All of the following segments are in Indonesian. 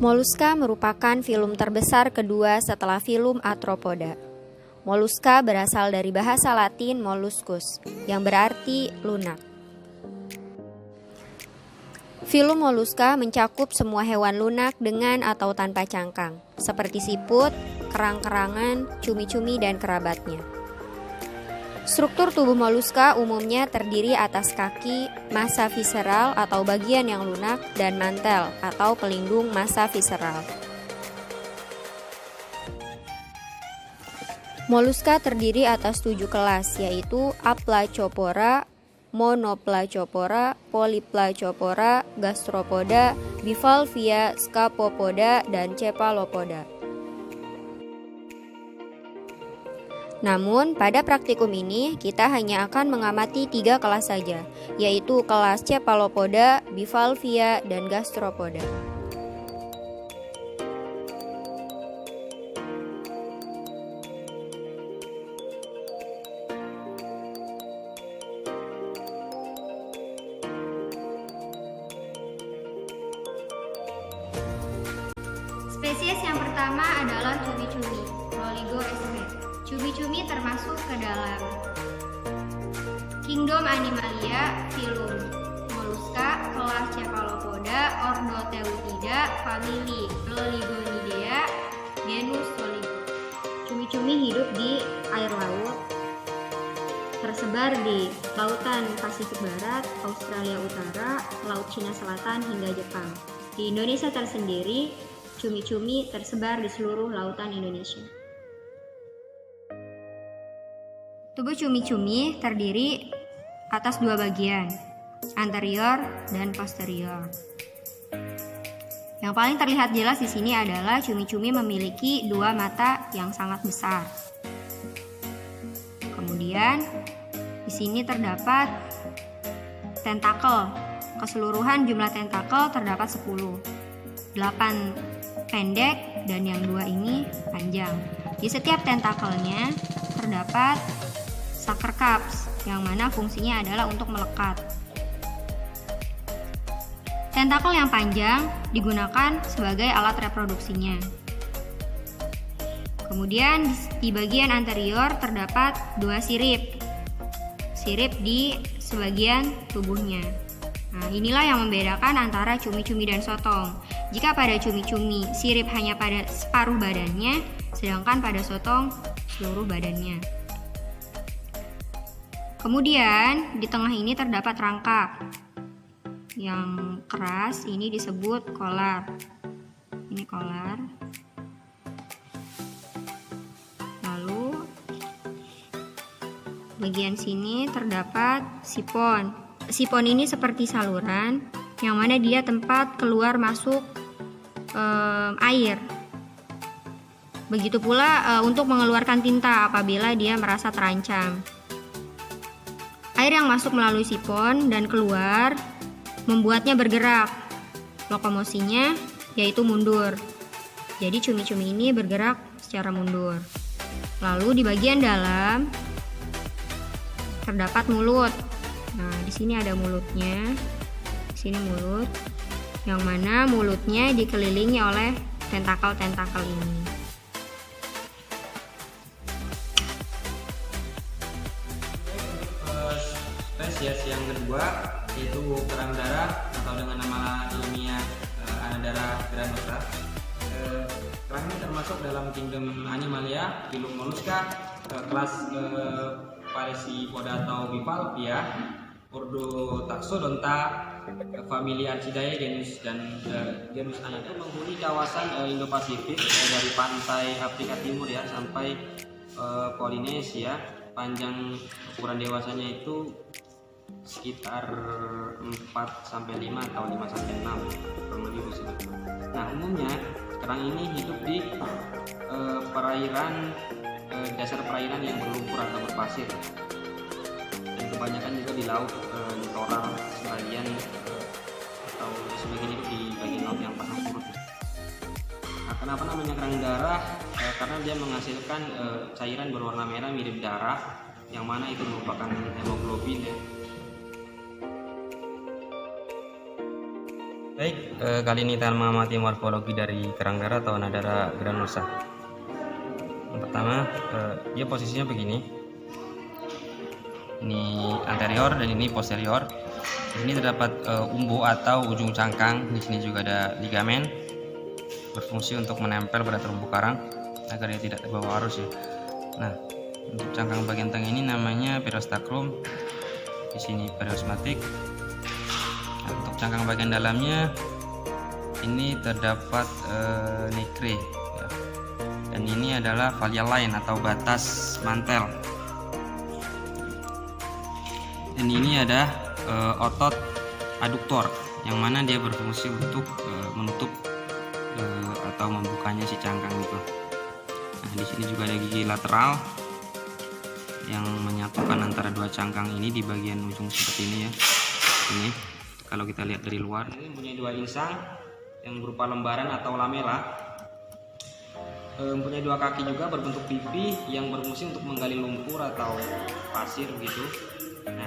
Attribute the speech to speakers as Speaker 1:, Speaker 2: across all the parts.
Speaker 1: Moluska merupakan filum terbesar kedua setelah filum Arthropoda. Moluska berasal dari bahasa Latin molluscus, yang berarti lunak. Filum Moluska mencakup semua hewan lunak dengan atau tanpa cangkang, seperti siput, kerang-kerangan, cumi-cumi, dan kerabatnya. Struktur tubuh moluska umumnya terdiri atas kaki, massa visceral atau bagian yang lunak, dan mantel atau pelindung massa visceral. Moluska terdiri atas 7 kelas, yaitu Aplacophora, Monoplacophora, Polyplacophora, Gastropoda, Bivalvia, Scapopoda, dan Cephalopoda. Namun, pada praktikum ini kita hanya akan mengamati 3 kelas saja, yaitu kelas Cephalopoda, Bivalvia, dan Gastropoda.
Speaker 2: Spesies yang pertama adalah cumi-cumi, Oligoesphae. Cumi-cumi termasuk ke dalam Kingdom Animalia, filum Moluska, kelas Cephalopoda, ordo Teutida, famili Loligonidae, genus Soligo. Cumi-cumi hidup di air laut, tersebar di lautan Pasifik Barat, Australia Utara, Laut Cina Selatan, hingga Jepang. Di Indonesia tersendiri, cumi-cumi tersebar di seluruh lautan Indonesia. Tubuh cumi-cumi terdiri atas 2 bagian, anterior dan posterior. Yang paling terlihat jelas di sini adalah cumi-cumi memiliki 2 mata yang sangat besar. Kemudian di sini terdapat tentakel. Keseluruhan jumlah tentakel terdapat 10. 8 pendek dan yang 2 ini panjang. Di setiap tentakelnya terdapat sucker cups, yang mana fungsinya adalah untuk melekat. Tentakel yang panjang digunakan sebagai alat reproduksinya. Kemudian di bagian anterior terdapat 2 sirip. Sirip di sebagian tubuhnya. Nah, inilah yang membedakan antara cumi-cumi dan sotong. Jika pada cumi-cumi sirip hanya pada separuh badannya, sedangkan pada sotong seluruh badannya. Kemudian di tengah ini terdapat rangka yang keras, ini disebut kolar. Ini kolar. Lalu bagian sini terdapat sipon. Sipon ini seperti saluran yang mana dia tempat keluar masuk air. Begitu pula untuk mengeluarkan tinta apabila dia merasa terancam. Air yang masuk melalui sipon dan keluar membuatnya bergerak. Lokomosinya yaitu mundur. Jadi cumi-cumi ini bergerak secara mundur. Lalu di bagian dalam terdapat mulut. Nah, di sini ada mulutnya. Di sini mulut, yang mana mulutnya dikelilingi oleh tentakel-tentakel ini.
Speaker 3: Spesies yang kedua yaitu kerang darah atau dengan nama ilmiah Anadarah granosa. Kerang ini termasuk dalam kingdom Animalia, filum Mollusca, kelas Parecipoda atau Bivalvia, ordo Taxodonta, famili Archidae, genus A itu menghuni kawasan Indo-Pasifik dari pantai Afrika Timur ya sampai Polinesia. Panjang ukuran dewasanya itu sekitar 4-5 atau 5-6 kurang lebih begitu. Nah, umumnya kerang ini hidup di perairan dasar perairan yang berlumpur atau berpasir, dan kebanyakan juga di laut littoral, sebagian atau sebagian itu di bagian laut yang pasang surut. Nah, kenapa namanya kerang darah? Karena dia menghasilkan cairan berwarna merah mirip darah, yang mana itu merupakan hemoglobin ya. Baik, kali ini kita mengamati morfologi dari kerang darah atau Anadara granulosa. Yang pertama, dia posisinya begini. Ini anterior dan ini posterior. Di sini terdapat umbo atau ujung cangkang. Di sini juga ada ligamen berfungsi untuk menempel pada terumbu karang agar dia tidak terbawa arus ya. Nah, untuk cangkang bagian tengah ini namanya periostakrum. Di sini periosmatik. Nah, untuk cangkang bagian dalamnya ini terdapat nigre ya. Dan ini adalah falial line atau batas mantel. Dan ini ada otot aduktor yang mana dia berfungsi untuk menutup atau membukanya si cangkang itu. Nah, di sini juga ada gigi lateral yang menyatukan antara dua cangkang ini di bagian ujung seperti ini ya. Ini kalau kita lihat dari luar, ini mempunyai dua insang yang berupa lembaran atau lamela. Mempunyai dua kaki juga berbentuk pipi yang berfungsi untuk menggali lumpur atau pasir gitu. Nah,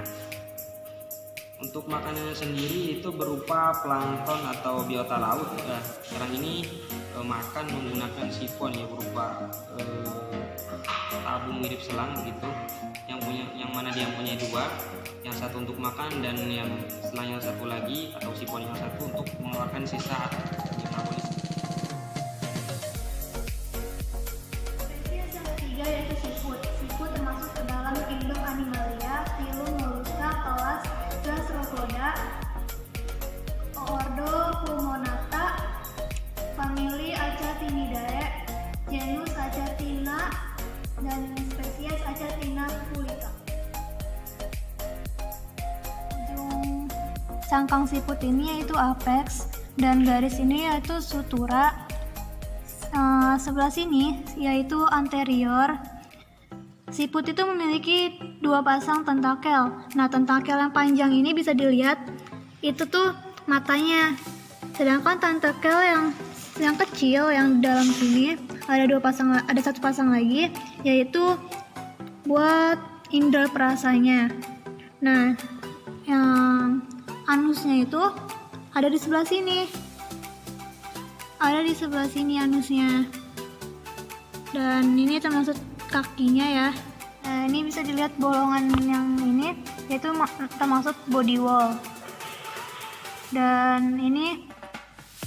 Speaker 3: untuk makanannya sendiri itu berupa plankton atau biota laut. Kerang ini makan menggunakan sifon ya, berupa tabung mirip selang begitu. Yang mana dia punya dua, yang satu untuk makan dan yang selang yang satu lagi atau sifon yang satu untuk mengeluarkan sisa metabolis.
Speaker 4: Spesies yang ketiga yaitu siput. Siput termasuk ke dalam kingdom Animalia, filum Mollusca, kelas Gastropoda, ordo Pulmonata, famili Achathinidae, genus Achatina, dan spesies Achatina fulica. Ujung cangkang siput ini yaitu apex dan garis ini yaitu sutura. Sebelah sini yaitu anterior. Siput itu memiliki dua pasang tentakel. Nah, tentakel yang panjang ini bisa dilihat itu tuh matanya. Sedangkan tentakel yang kecil yang dalam sini ada satu pasang lagi yaitu buat indera perasanya. Nah, yang anusnya itu ada di sebelah sini. Ada di sebelah sini anusnya. Dan ini termasuk kakinya ya. Nah, ini bisa dilihat bolongan yang ini yaitu termasuk body wall. Dan ini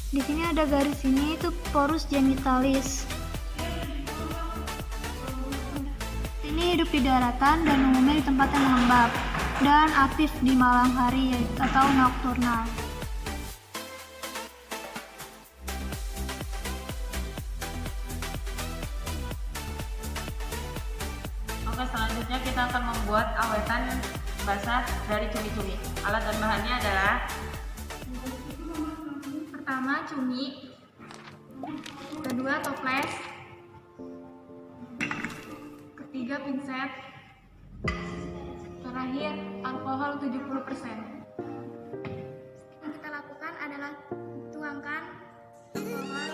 Speaker 4: di sini ada garis ini itu porus genitalis. Ini hidup di daratan dan umumnya di tempat yang lembab dan aktif di malam hari atau nokturnal.
Speaker 5: Oke, selanjutnya kita akan membuat awetan basah dari cumi-cumi. Alat dan bahannya adalah
Speaker 2: Pertama cumi, kedua toples, ketiga pinset, terakhir alkohol 70%.
Speaker 4: Yang kita lakukan adalah tuangkan alkohol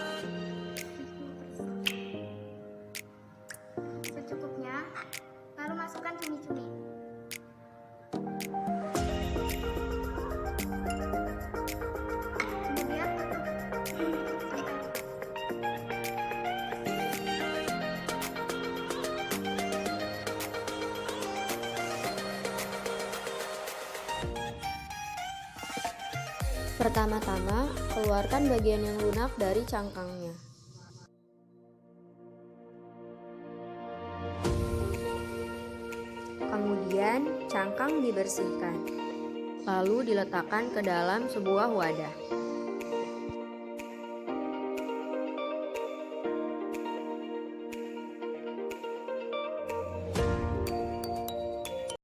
Speaker 4: 70% secukupnya, lalu masukkan cumi-cumi. Kemudian
Speaker 1: Pertama-tama, keluarkan bagian yang lunak dari cangkangnya. Kemudian, cangkang dibersihkan, lalu diletakkan ke dalam sebuah wadah.